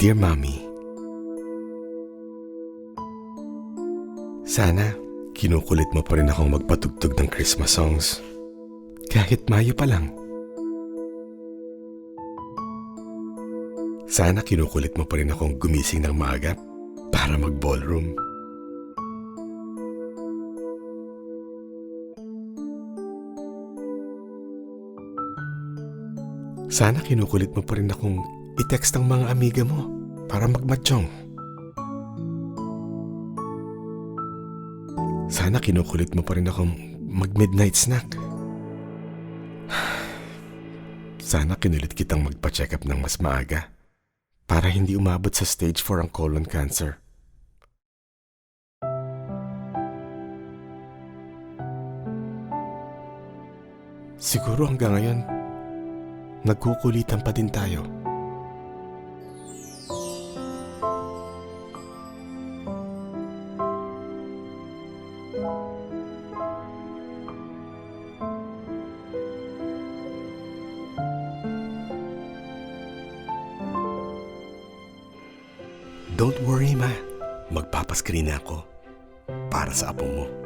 Dear Mommy, sana kinukulit mo pa rin akong magpatugtog ng Christmas songs. Kahit Mayo pa lang. Sana kinukulit mo pa rin akong gumising ng maaga para mag-ballroom. Sana kinukulit mo pa rin akong i-text ang mga amiga mo para magmatsyong. Sana kinukulit mo pa rin akong mag-midnight snack. Sana kinulit kitang magpa-check up ng mas maaga para hindi umabot sa stage 4 ang colon cancer. Siguro hanggang ngayon, nagkukulitan pa din tayo. Don't worry, Ma. Magpapascreen na ako para sa apo mo.